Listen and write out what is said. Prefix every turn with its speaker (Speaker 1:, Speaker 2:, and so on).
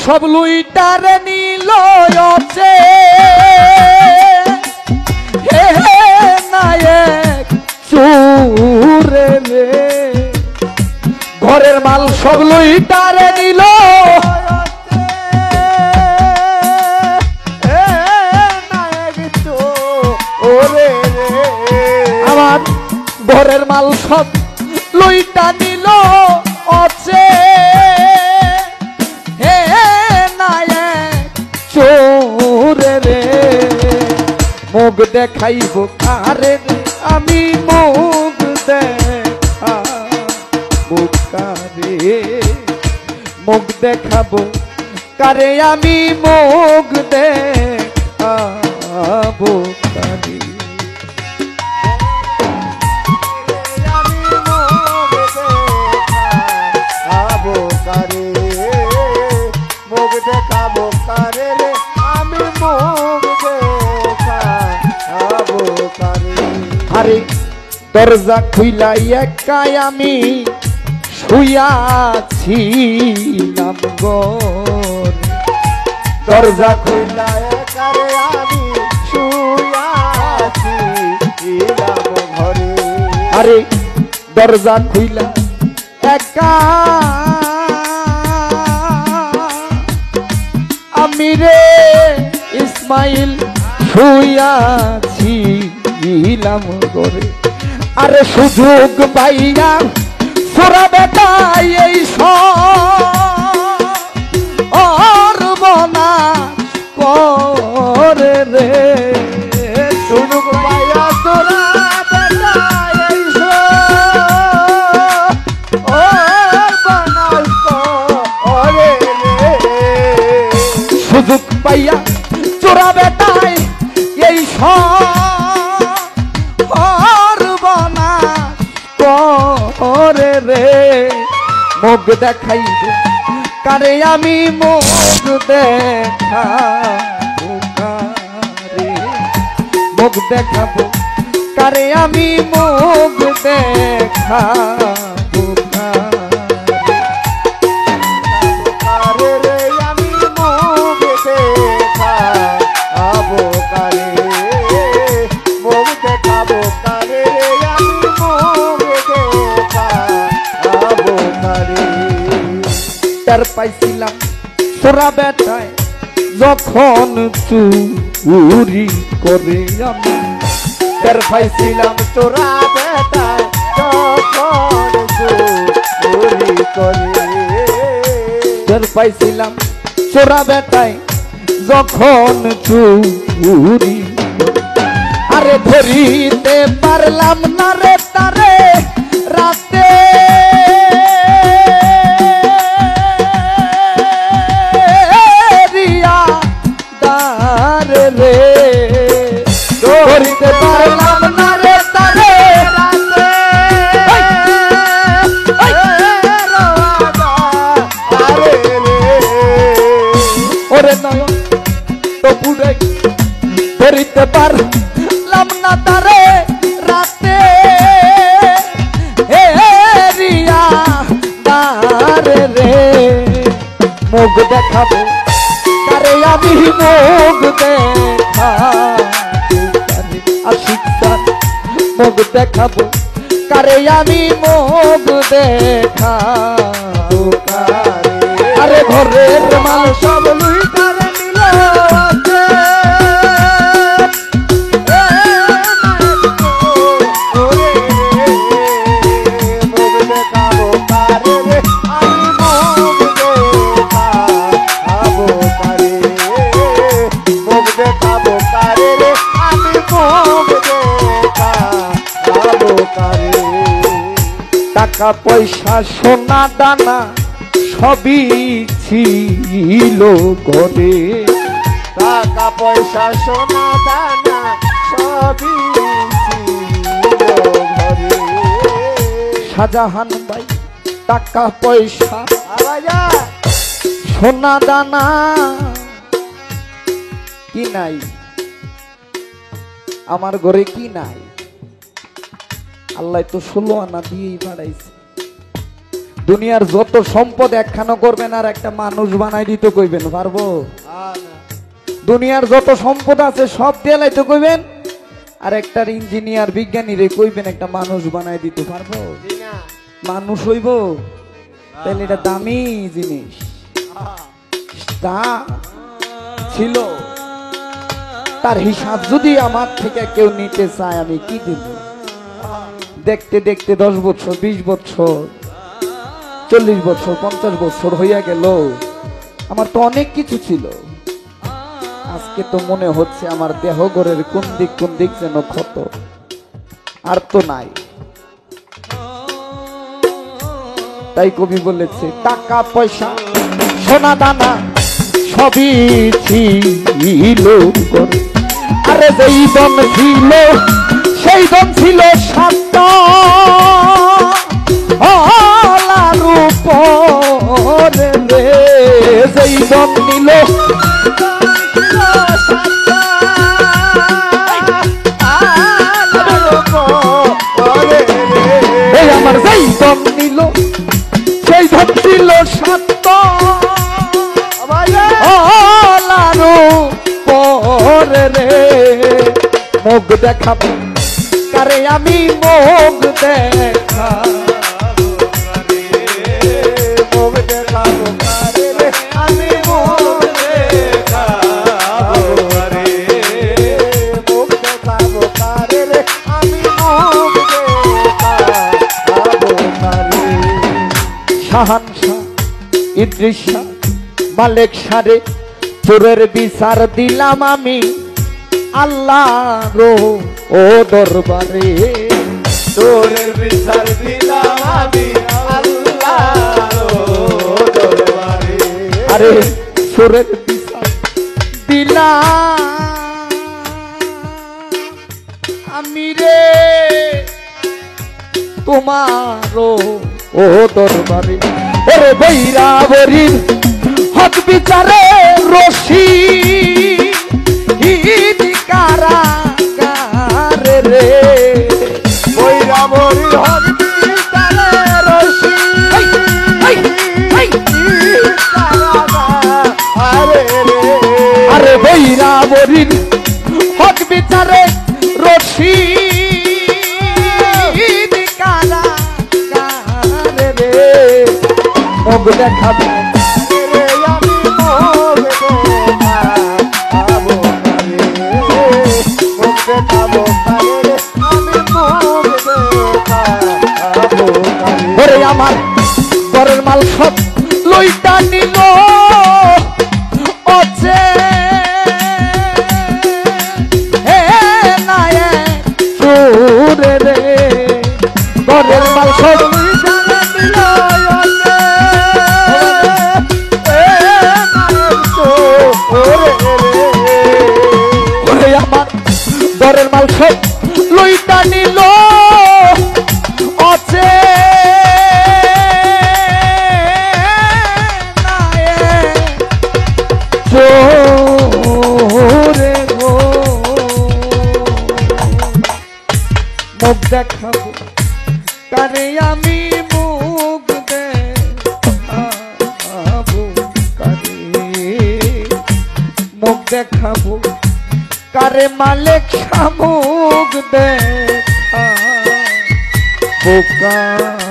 Speaker 1: সব লুইটারে নিল আছে হে হে নায়ক চুরে রে ঘরের মাল সব লুইটারে নিল আমার ঘরের মাল সব লুইটা নিল আছে হে নায়ক চোরে রে মুখ দেখাইব কারে রে আমি মুখ দেখাবো কারে মুখ দেখাবো কারে আমি মুখ দেখাবো কারে আরে দরজা খুইলাই একাই আমি শুয়াছি নাম ঘর দরজা খুইলাই একারে আমি শুয়াছি নাম ঘরে আরে দরজা খুইলা একা আমি রে ইসমাইল শুয়াছি ইলাম করে আরে সুযোগ পাইয়া সোরা বেটাই এই সর বনা করে রে সুযোগ পাইয়া সোরা বেটাই এই বনা করে রে সুযোগ পাইয়া চোরা বেটাই এই করে রে মুখ দেখাইব কারে আমি মুখ দেখাবো কারে মুখ দেখাবো কারে আমি মুখ দেখাবো কারে রে আমি মুখ দেখাবো কারে মুখ দেখাবো কারে তার পাইছিলাম সোরা বেটায় যখন চুরি করে আমি তার পাইছিলাম সোরা বেটায় যখন চুরি করে তার পাইছিলাম সোরা বেটায় যখন চুরি আরে ধরিতে পারলাম না রে তারে রাতে রে ধরিতে পারলাম না রে তারে ওরে নয়ন তো পুরে ধরিতে পারলাম না তারে রাতে হে রিয়া দারে রে মুখ দেখাবো কারে আমি মুখ দেখাবো আশিকদার মুখ দেখাবো কারে আমি মুখ দেখাবো আরে ঘরের মাল সব লুইটারে নিল টাকা পয়সা সোনা দানা সবই ছিল ঘরে টাকা পয়সা সোনা দানা সবই ছিল ঘরে শাহজাহান ভাই টাকা পয়সা সোনা দানা কি নাই আমার ঘরে কি নাই আল্লাহ তো 16 আনা দিয়েই বাড়াইছে দুনিয়ার যত সম্পদ একখানা করবেন আর একটা মানুষ বানাই দিতে কইবেন পারবো? দুনিয়ার যত সম্পদ আছে সব দেলাইতে কইবেন আর একটা ইঞ্জিনিয়ার বিজ্ঞানীরে কইবেন একটা মানুষ বানাই দিতে পারবো? মানুষ হইব? তাহলে এটা দামি জিনিস। তা ছিল, তার হিসাব যদি আমার থেকে কেউ নিতে চায় আমি কি দিব? দেখতে দেখতে 10 বছর, 20 বছর, 40 বছর, 50 বছর হইয়া গেল। আমার তো অনেক কিছু ছিল, আজকে তো মনে হচ্ছে আমার দেহ গড়ের কোন দিক যেন ক্ষত, আর তো নাই। তাই কবি বলেছে টাকা পয়সা সোনা দানা সবই ছিল, আরে যেই দন ছিল সেই দন ছিল সত্য উপরে রে, যেই দন নিল আমার যেই দন নিল সেই দন ছিল সত্য পরে রে। মুখ দেখাবো কারে আমি, মুখ দেখা মুখ দেখাবো কারে রে আমি, মুখ দেখাবো রে, মুখ দেখাবো কারে রে আমি, মুখ দেখাবো কারে। শাহানশাহ ইদ্রিস শাহ মালেক সারে চোরের বিচার দিলাম আমি আল্লাহর ও দরবারে, চোরের বিচার দিলাম আমি আল্লাহর ও দরবারে। আরে চোরের বিচার দিলাম আমি রে তোমার ও দরবারে। ওরে বৈরাবরীর হক বিচারে রশি কারাগারে রে, বৈরাবরীর হক বিচারে রশি কারাগারে রে, আরে বৈরাবরীর হক বিচারে রশি কারাগারে রে। মুখ দেখাবো আমার ঘরের মাল সব লইটা নিল ওছে চুরে রে, ঘরের মাল সব লইটা নিল আমার ঘরের মাল সব লইটা নিল ওছে মুখ দেখাবো কারে আমি, মুখ দেখাবো কারে, মুখ দেখাবো কারে মালিক মুখ দেখাবো কারে।